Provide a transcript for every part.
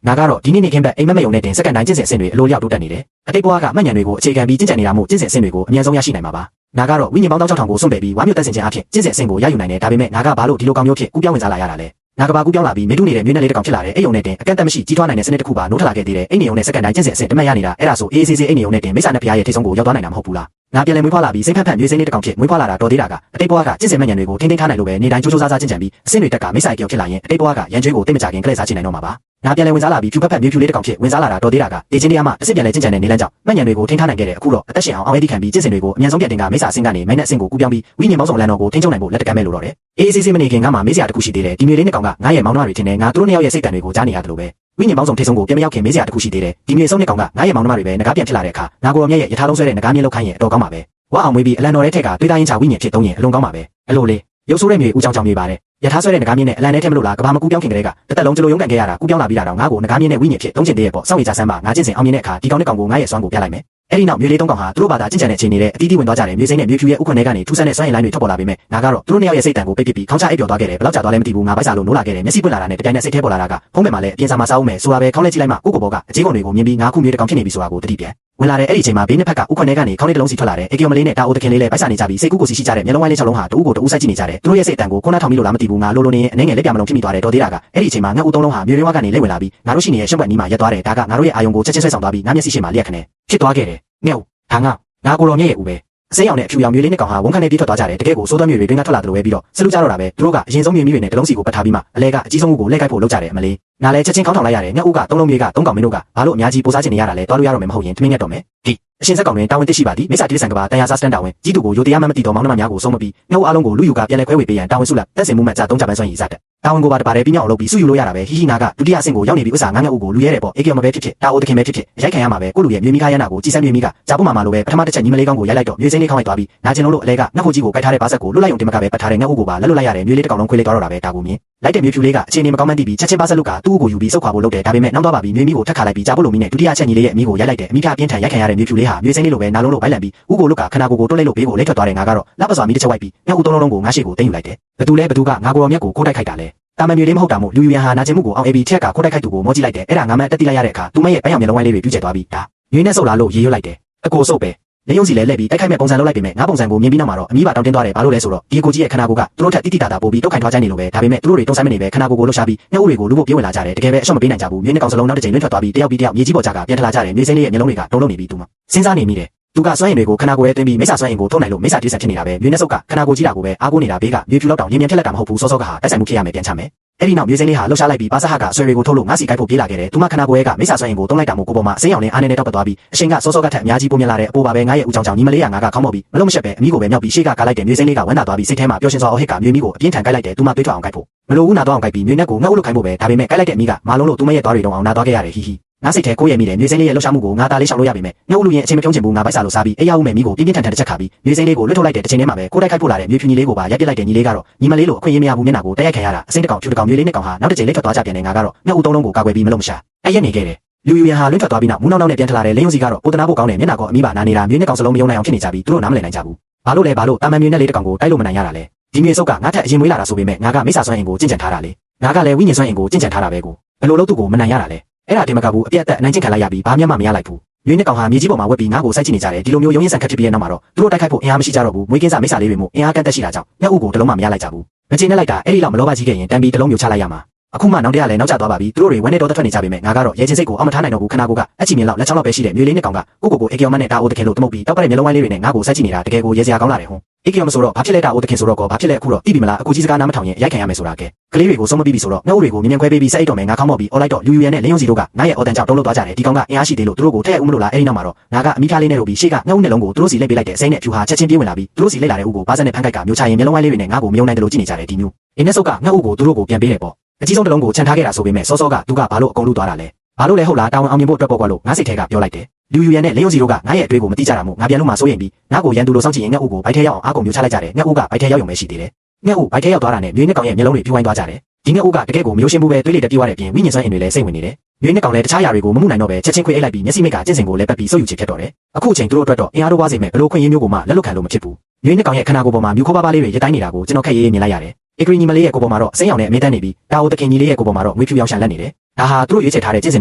ငါကတော့ဒီနေ့နေ့ခင်းဘက်အိမ်မက်မယုံနဲ့တင်စက္ကန့်တိုင်းကျင့်စဉ်အဆင့်တွေအလိုလျောက်တိုးတက်နေတယ်အတိတ်ဘဝကမှတ်ဉာဏ်တွေကိုအခြေခံပြီးကျင့်ကြံနေတာမို့ကျင့်စဉ်အဆင့်တွေကိုအမြန်ဆုံးရရှိနိုင်မှာပါငါကတော့ဝိညာဉ်ပေါင်း6000ကိုစွန့်ပယ်ပြီးဝါမျိုးတက်ဆင်ခြင်းအဖြစ်ကျင့်စဉ်အဆင့်ကိုရယူနိုင်တယ်ဒါပေမဲ့ငါကဘာလို့ဒီလိုကောင်မျိုးဖြစ်ကူးပြောင်းဝင်စားလာရတာလဲငါကဘာကူးပြောင်းလာပြီးမေတုနေတဲ့မျိုးနဲ့လေးတစ်ကောင်ဖြစ်လာတယ်အိမ်ုံနဲ့တင်အကန့်အသတ်မရှိကြီးထွားနိုင်တဲ့စနစ်တစ်ခုပါနိုးထလာခဲ့သေးတယ်အိမ်နေုံနဲ့စက္ကန့်တိုင်းကျင့်စဉ်အဆင့်တမန်ရနေတာအဲ့ဒါဆိုအေးအေးဆေးဆေးအိမ်နေုံနဲ့တင်မိစ္ဆာနဲ့ဖျားရဲ့ထိဆုံးကိုရောက်သွားနိုင်တာမဟုတ်ဘူးလားငါပြန်လည်မွေးဖွားလာပြီးစိတ်ဖက်ဖက်မျိုးစိမ်းလေးတစ်ကောင်ဖြစ်မွေးဖွားလာတာတော်သေးတာကအတိတ်ဘဝကကျင့်စဉ်မှတ်ဉာဏ်တွေကိုထိန်းသိမ်းထားနိုင်လို့ပဲနေတိုင်းကြိုးကြိုးစားစားကျင့်ကြံပြီးအဆင့်တွေတက်ကမိစ္ဆာကြောက်ဖြစ်လာရင်အတိတ်ဘဝကရန်ကျွေးကိုတိတ်မကြခင်ကလေးစားချင်နိုင်တော့မှာပါငါပြန်လည်ဝင်စားလာပြီးဖြူဖက်ဖက်မျိုးဖြူလေးတစ်ကောင်ဖြစ်ဝင်စားလာတာတော်သေးတာကတေချင်းတရားမှတစ်စစ်ပြန်လဲကျင့်ကြံတဲ့နေလမ်းကြောင့်မှတ်ဉာဏ်တွေကိုထိန်းထားနိုင်ခဲ့တဲ့အခုတော့အသက်ရှင်အောင်အဝေးတိခံပြီးကျင့်စဉ်တွေကိုအမြန်ဆုံးပြတ်တင်ကမိစ္ဆာအဆင့်ကနေမိုင်းနဲ့အဆင့်ကိုကူးပြောင်းပြီးဝိညာဉ်ပေါင်းစုံလမ်းတော်ကိုထိန်းချုပ်နိုင်ဖို့လက်တကမ်းမဲ့လို့တော့တယ်အေးအေးဆေးဆေးမနေခင်ငါမှမေးစရာတစ်ခုရှိသေးတယ်ဒီမျိုးလေးနှစ်ကောင်ကငါရဲ့မောင်နှမတွေထင်တယ်ငါတို့နှစ်ယောက်ရဲ့စိတ်တန်တွေကိုကြားနေရတယ်လို့ပဲဝိညာဉ်ပေါင်းစုံထိဆုံးကိုပြန်မရောက်ခင်မေးစရာတစ်ခုရှိသေးတယ်ဒီမျိုးဆုံးနှစ်ကောင်ကငါရဲ့မောင်နှမတွေပဲငကားပြန်ဖြစ်လာတဲ့အခါငါကိုအမြဲရဲ့ယထာလုံးဆွဲတဲ့ငကားမြင့်လောက်ခိုင်းရင်အတော်ကောင်းပါပဲဝါအောင်မွေးပြီးအလံတော်ရဲ့ထက်ကတွေးသားရင်ချဝိညာဉ်ဖြစ်သုံးရင်အလွန်ကောင်းပါပဲအလိုလေရုပ်ဆိုးတဲ့မြေဦးချောင်းချောင်းမြေပါတယ်ယထာဆွဲတဲ့ငကားမြင့်နဲ့အလံနဲ့ထက်မလို့လားကဘာမကူးပြောင်းခင်ကလေးကတစ်သက်လုံးကြလို့ရုံးကန်ခဲ့ရတာကူးပြောင်းလာပြီးတာတော့ငါကိုငကားမြင့်နဲ့ဝိညာဉ်ဖြစ်သုံးချင်တဲ့ရဲ့ပေါ့စောင့်ရကြဆမ်းပါငါကျင့်စဉ်အောင်မြင်တဲ့အခါဒီကောင်နဲ့ကောင်ကိုငါရဲ့စွမ်းကိုပြလိုက်မယ်အဲ့ဒီနောက်မျိုးလေးသုံးကောင်ဟာသူတို့ဘာသာကျင့်ကြံတဲ့ချိန်နေတဲ့အတီးတီးဝင်သွားကြတယ်မျိုးစိမ်းနဲ့မျိုးဖြူရဲ့ဥခွန်ထဲကနေထူးဆန်းတဲ့စွမ်းရည်လိုင်းတွေထွက်ပေါ်လာပေမဲ့ငါကတော့သူတို့နှစ်ယောက်ရဲ့စိတ်တန်ကိုပိတ်ပစ်ပြီးခေါင်းချအိပ်ပျော်သွားခဲ့တယ်ဘယ်လောက်ကြာသွားလဲမသိဘူးငါပိုက်စာလို့နိုးလာခဲ့တယ်မျက်စိပွင့်လာတာနဲ့တပြိုင်နက်စိတ်ထဲပေါ်လာတာကဖုံးပင်မှာလည်းအပြင်စာမှာစားဦးမယ်ဆိုတာပဲခေါင်းလဲကြည့်လိုက်မှကိုကိုဘောကအကြီးကုန်တွေကိုမြင်ပြီးငါခုမျိုးတစ်ကောင်ဖြစ်နေပြီဆိုတာကိုတတိပြန်ဝင်လာတဲ့အဲ့ဒီချိန်မှာဘေးနှစ်ဖက်ကဥခွန်ထဲကနေခေါင်းလေးတစ်လုံးစီထွက်လာတယ်အေကီယိုမလေးနဲ့တာအိုတခင်လေးလည်းပိုက်စာနေကြပြီးစိတ်ကူးကိုစီရှိကြတဲ့မျက်လုံးဝိုင်းလေး6လုံးဟာတူးကိုတူးဆိုင်ကြည့်နေကြတယ်သူတို့ရဲ့စိတ်တန်ကိုခုနထောင်ပြီးလို့လားမသိဘူးငါလိုလိုနေအနေငယ်လက်ပြမလုံးဖြစ်မိသွားတယ်တော်သေးတာကအဲ့ဒီချိန်မှာငါဦးသုံးလုံးဟာမြေရင်းဝါကနေလက်ဝင်လာပြီးငါတို့ရှိနေတဲ့ရှက်ပွက်နီးမှာရက်သွားတယ်ဒါကငါတို့ရဲ့အာယုံကိုချက်ချင်းဆွဲဆောင်သွားပြီးငါမျက်စိရှိမှလျက်ခနဲ့ဖြစ်သွားခဲ့တယ်ငဲ့ဦးဒါငါကိုတော်မြရဲ့ဦးပဲအစိမ်းရောင်နဲ့အဖြူရောင်မျိုးလေးနဲ့ကောင်ဟာဝန်ခံနေပြီးထွက်သွားကြတယ်တကယ်ကိုစိုးသွမ်းမျိုးတွေတွင်းကထွက်လာတယ်လို့ပဲပြီးတော့စလူကြတော့တာပဲသူတို့ကအရင်ဆုံးမြေမျိုးတွေနဲ့တလုံးစီကိုပတ်ထားပြီးမှအလဲကအကြီးဆုံးဦးကိုလက်ကိုက်ဖို့လုပ်ကြတယ်အမလေးငါလည်းချက်ချင်းခေါင်းထောင်လိုက်ရတယ်ငါဦးကသုံးလုံးမြေကသုံးကောင်မင်းတို့ကဘာလို့အများကြီးပိုးစားချင်နေရတာလဲတွားလို့ရတော့မယ်မဟုတ်ရင်ထမင်းငတ်တော့မယ်ဒီအရှင်ဆက်ကောင်တွင်တာဝန်သိရှိပါသည်မိစ္ဆာတိရစ္ဆာန်ကပါတန်ရာစားစတန်တာဝန်ကြီးသူကိုယိုတရားမှမသိတော်မောင်းနှမများကိုဆုံးမပြီးငါဦးအားလုံးကိုလူယူကပြန်လဲခွဲဝေပေးရန်တာဝန်စုလက်တက်စင်မှုမှတ်ကြသုံးကြပန်းစွမ်းရည်စတဲ့တာဝန်ကိုပါတပါတယ်ပြီးမြောက်အောင်လုပ်ပြီးစုယူလို့ရတာပဲဟီဟီနာကဒုတိယအဆင့်ကိုရောက်နေပြီးဥစ္စာငါဦးကိုလူရဲတယ်ပေါ့အေကီယိုမပဲဖြစ်ဖြစ်တာအိုတခင်ပဲဖြစ်ဖြစ်ရိုက်ခံရမှာပဲကိုလူရဲ့မြေမိခါရနာကိုကြည်စမ်းမြေမိကဂျာပုမာမာလိုပဲပထမတစ်ချက်ညီမလေးကောင်းကိုရိုက်လိုက်တော့မြေစိမ်းလေးခေါင်းလိုက်သွားပြီးနာကျင်လုံးလို့အလဲကငါ့ကိုကြီးကိုကိုက်ထားတဲ့ဘာဆက်ကိုလွတ်လိုက်ုံတင်မကပဲပတ်ထားတဲ့ငါဦးကိုပါလက်လွတ်လိုက်ရတယ်မြေလေးတစ်ကောင်လုံးခွေးလေးသွားတော့တာပဲတာကိုမြင်လိုက်တဲ့မြေဖြူလေးကအခြေအနေမကောင်းမှန်းသိပြီးချက်ချင်းဘာဆက်လုကသူ့ကိုယူပြီးစုပ်ခွာဖို့လုပ်တယ်ဒါပေမဲ့နောက်တော့ပါပြီးမြေမိကိုထက်ခါလိုက်ပြီးဂျာပုလိုမီနဲ့ဒုတိယချက်ညီလေးရဲ့အမိကိုရိုက်လိုက်တယ်အမိကပြင်းထန်ရိုက်ခံရတဲ့မြေဖြူလေးဟာမြေစိမ်းလေးလိုပဲနာလုံးလို့ဘိုက်လန်ပြီးဦးကိုလုကခနာကိုတွန်းလိုက်လို့ဘေးကိုလိမ့်ထွက်သွားတယ်ငါကတော့လက်ပစွာမိတစ်ချက်ဝိုက်ပြီးငါဦးသုံးလုံးကိုငါရှိကိုတင်းယူလိုက်တယ်ဘသူလဲဘသူကငါကိုရောမြက်ကိုတိုက်ခိုက်တာလဲတာမန်မျိုးလေးမဟုတ်တာမို့လူယူရန်ဟာနာကျင်မှုကိုအောင်အေဘီထက်ကခိုးတိုက်ခိုက်သူကိုမောကြည့်လိုက်တယ်အဲ့ဒါငါမှတက်တိလိုက်ရတဲ့အခါသူမရဲ့ပန်းရောင်မျက်လုံးဝိုင်းလေးတွေပြူကျဲသွားပြီးဒါငွေနဲ့ဆုပ်လာလို့ရေရွတ်လိုက်တယ်အကိုဆုပ်ပဲလေယုံစီလဲလက်ပြီးတိုက်ခိုက်မဲ့ပုံစံလုပ်လိုက်ပေမဲ့ငါပုံစံကိုမြင်ပြီးနောက်မှာတော့အမီးပါတောင်းတင်းသွားတယ်ဘာလို့လဲဆိုတော့ဒီကိုကြီးရဲ့ခနာကိုကသူတို့ထက်တိတိတာတာပို့ပြီးတုတ်ခိုင်ထွားကြိုင်းနေလို့ပဲဒါပေမဲ့သူတို့တွေတုံးဆိုင်မနေပဲခနာကိုလှုပ်ရှားပြီးညှို့တွေကိုလူဖို့ပြေးဝင်လာကြတယ်တကယ်ပဲအရှော့မပေးနိုင်ကြဘူးမြင်းနဲ့ကောင်စလုံးနောက်တစ်ချိန်လွင့်ထွက်သွားပြီးတယောက်ပြီးတယောက်မြေကြီးပေါ်ကြကပြန်ထလာကြတယ်မြေစိမ်းလေးရဲ့မျက်လုံးတွေကတုံးလုံးနေပြီးသူမှစဉ်းစားနေမိတယ်သူကစွမ်းရည်တွေကိုခနာကိုရဲ့တွင်းပြီးမိစ္ဆာစွမ်းရည်ကိုထုတ်နိုင်လို့မိစ္ဆာတိစံဖြစ်နေတာပဲမြေနဲ့ဆုပ်ကခနာကိုကြီးတာကိုပဲအားကိုးနေတာဘေးကမြေဖြူလောက်တောင်ရင်းမြန်ထက်လက်တာမဟုတ်ဘူးစောစောကဟာတိုက်ဆိုင်မှုဖြစ်ရမယ်ပြန်ချမယ်အဲ့ဒီနောက်မြေစိမ်းလေးဟာလှုပ်ရှားလိုက်ပြီးပါဆဟကဆွဲတွေကိုထုတ်လို့ငါးစီကိုက်ဖို့ပြေးလာခဲ့တယ်သူမခနာကိုရဲ့ကမိစ္ဆာစွမ်းရည်ကိုတုံးလိုက်တာမို့ကိုပေါ်မှာအစိမ်းရောင်နဲ့အားနဲ့တောက်ပတ်သွားပြီးအရှင်ကစောစောကထက်အများကြီးပုံမြင်လာတဲ့အပေါ်ပါပဲငါရဲ့ဦးချောင်းချောင်းညီမလေးကငါကခေါင်းမော့ပြီးမလုံးမရှက်ပဲအမီးကိုပဲမြောက်ပြီးရှေ့ကကားလိုက်တယ်မြေစိမ်းလေးကဝမ်းသာသွားပြီးစိတ်ထဲမှာပျော်ရွှင်စွာအဟစ်ကမြေမီးကိုအပြင်းထန်ကိုက်လိုက်တယ်သူမတွေးထွက်အောင်ကိုက်ဖို့မလိုဘူးနာတော့အောင်ကိုက်ပြီးမြေနဲ့ကိုငါ့ဦးလို့ခိုင်းဖို့ပဲဒါပေမဲ့ကိုက်လိုက်တဲ့အမီးကမာလုံးလို့သူမရဲ့သွားတွေတုံအောင်နာသွားခဲ့ရတယ်ဟီဟီငါစိတ်ထဲကိုယ့်ရဲ့မိတယ်မြေစိမ်းလေးရဲ့လှုပ်ရှားမှုကိုငါသားလေးရှောင်လို့ရပေမဲ့ငါ့ဦးလူရဲ့အချိန်မပြုံးချင်ဘူးငါပိုက်စာလို့စားပြီးအေးရဦးမယ်မိကိုပြင်းပြင်းထန်ထန်တစ်ချက်ခါပြီးမြေစိမ်းလေးကိုလွတ်ထုတ်လိုက်တဲ့တစ်ချိန်တည်းမှာပဲကိုတိုက်ခိုက်ဖို့လာတဲ့မြေဖြူညီလေးကိုပါရိုက်ပစ်လိုက်တဲ့ညီလေးကတော့ညီမလေးလိုအခွင့်အရေးမရဘူးမျက်နှာကိုတိုက်ရိုက်ခံရတာအစိမ့်တစ်ကောင်ဖြူတစ်ကောင်မြေလေးနဲ့ကောင်ဟာနောက်တစ်ချိန်လေးထွက်သွားကြပြန်နေငါကတော့ငါ့ဦးသုံးလုံးကိုကာကွယ်ပြီးမလုံးမရှာအဲ့ရက်နေခဲ့တယ်လူယူရန်ဟာလွတ်ထွက်သွားပြီးနောက်မူးနောက်နဲ့ပြန်ထလာတဲ့လင်းယုံစီကတော့ပိုတနာဖို့ကောင်းတယ်မျက်နှာကအမိပါနာနေတာမြေနဲ့ကောင်စလုံးမယုံနိုင်အောင်ဖြစ်နေကြပြီးသူတို့နားမလည်နိုင်ကြဘူးဘာလို့လဲဘာလို့တာမန်မြေနဲ့လေးတစ်ကောင်ကိုတိုက်လို့မနိုင်ရတာလဲဒီမြေစုပ်ကငါထက်အရင်မွေးလာတာဆိုပေမဲ့ငါကမိစ္ဆာစွမ်းအင်ကိုကျင့်ကြံထားတာလေငါကလည်းဝိညာဉ်စွမ်းအင်ကိုကျင့်ကြံထားတာပဲကိုဘယ်လိုလုပ်သူ့ကိုမနိုင်ရတာလဲအဲ့ဒါတင်မကဘူးအပြတ်အသက်အနိုင်ကျင့်ခံလိုက်ရပြီးဘာမှမရလိုက်ဘူးရွေးနဲ့ကောင်ဟာမြေကြီးပေါ်မှာဝက်ပြီးငါ့ကိုစိုက်ကြည့်နေကြတယ်ဒီလိုမျိုးရုံးရင်ဆန်ခတ်ဖြစ်ပြီးတဲ့နောက်မှာတော့သူတို့တိုက်ခိုက်ဖို့အင်အားမရှိကြတော့ဘူးမွေးကင်းစားမိစ္ဆာလေးတွေမို့အင်အားကန့်တက်ရှိတာကြောင့်ညှက်ဥကိုတလုံးမှမရလိုက်ကြဘူးမကျေနပ်လိုက်တာအဲ့ဒီလောက်မလောဘကြီးခဲ့ရင်တန်ပြီးတလုံးမျိုးချလိုက်ရမှာအခုမှနောက်တရလည်းနောက်ကျသွားပါပြီသူတို့တွေဝမ်းနဲ့တော့ထွက်နေကြပေမဲ့ငါကတော့ရဲချင်းစိတ်ကိုအောက်မထားနိုင်တော့ဘူးခနာကိုကအချီမြင်လောက်လက်ချောင်းလောက်ပဲရှိတဲ့မြေလေးနဲ့ကောင်ကကိုအေကီယိုမနဲ့တာအိုတခင်လို့တမုတ်ပြီးတောက်ပတဲ့မျက်လုံးဝိုင်းလေးတွေနဲ့ငါ့ကိုစိုက်ကြည့်နေတာတကယ်ကိုရဲစရာကောင်းလာတယ်ဟွန်းအေကီယိုမဆိုတော့ဘာဖြစ်လဲတာအိုတခင်ဆိုတော့ကောဘာဖြစ်လဲအခုတော့သိပြီမလားအခုကြီးစကားနားမထောင်ရင်ရိုက်ခံရမယ်ဆိုတာကဲကလေးတွေကိုဆုံးမပြီးပြီဆိုတော့ငါ့ဦးတွေကိုမြင်မြန်ခွဲပေးပြီးစိုက်တော့မယ်ငါခေါင်းမော့ပြီးအော်လိုက်တော့လူယူရန်နဲ့လင်းယုံစီတို့ကငါရဲ့အော်တန်ကြောင့်တုံးလို့သွားကြတယ်ဒီကောင်ကအင်အားရှိသေးလို့သူတို့ကိုထည့်ဦးမလို့လားအဲ့ဒီနောက်မှာတော့ငါကအမိထားလေးနဲ့တို့ပြီးရှေ့ကငါ့ဦးနဲ့လုံးကိုသူတို့စီလိုက်ပေးလိုက်တဲ့အစိမ်းနဲ့ဖြူဟာချက်ချင်းပြေးဝင်လာပြီးသူတို့စီလိုက်လာတဲ့ဦးကိုဘာစက်နဲ့ဖန်ခိုက်ကမျိုးချရင်မျက်လုံးဝိုင်းလေးတွေနဲ့ငါ့ကိုမယုံနိုင်တယ်လို့ကြည့်နေကြတယ်ဒီမျိုးအင်းနဲ့ဆုပ်ကငါ့ဦးကိုသူတို့ကိုပြန်ပေးတယ်ပေါ့အကြီးဆုံးတစ်လုံးကိုချန်ထားခဲ့တာဆိုပေမဲ့စောစောကသူကဘာလို့အကုန်လုံးသွားတာလဲဘာလို့လဲဟုတ်လားတာဝန်အောင်မြင်ဖို့အတွက်ပေါ့ကွာလို့ငါစိတ်ထဲကပြောလိုက်တယ်လူယူရန်နဲ့လင်းယုံစီတို့ကငါရဲ့အတွေ့ကိုမတိကြတာမို့ငါပြန်လို့မှစိုးရင်ပြီးငါကိုရန်သူလိုစောင့်ကြည့်ရင်ငါ့ဦးကိုဘိုက်ထဲရောက်အောင်အားကုန်မျိုးချလိုက်ကြတယ်ငါ့ဦးကဘိုက်ထဲရောက်ရုံပဲရှိသေးတယ်ငါ့ဦးဘိုက်ထဲရောက်သွားတာနဲ့မြေနဲ့ကောင်ရဲ့မျက်လုံးတွေပြူဝိုင်းသွားကြတယ်ဒီငါ့ဦးကတကယ်ကိုမျိုးရှင်းမှုပဲတွေးလေတက်ပြေးသွားတဲ့အပြင်ဝိညာဉ်စွမ်းအင်တွေလည်းစိတ်ဝင်နေတယ်မြေနဲ့ကောင်လည်းတခြားຢာတွေကိုမမှုနိုင်တော့ပဲချက်ချင်းခွေအိတ်လိုက်ပြီးမျက်စိမိတ်ကကျင့်စဉ်ကိုလည်းပတ်ပြီးဆုပ်ယူချဖြစ်တော့တယ်အခုအချိန်သူတို့အတွက်တော့အင်အားတော့ဝါစေမဲ့ဘလို့ခွင့်ရင်းမျိုးကိုမှလက်လွတ်ခံလို့မဖြစ်ဘူးမြေနဲ့ကောင်ရဲ့ခနာကိုပေါ်မှာမြူခိုးပါးပါးလေးတွေရတိုင်းနေတာကိုကျွန်တော်ခက်ရေးမြင်လိုက်ရတယ်ဧကရီညီမလေးရဲ့ကိုပေါ်မှာတော့အစိမ်းရောင်နဲ့အမင်းတန်းနေပြီးတာအိုတခင်ကြီးလေးရဲ့ကိုပေါ်မှာတော့ငွေဖြူရောင်ရှန်လက်နေတယ် ဒါဟာသူတို့ရွေးချယ်ထားတဲ့ကျင့်စဉ်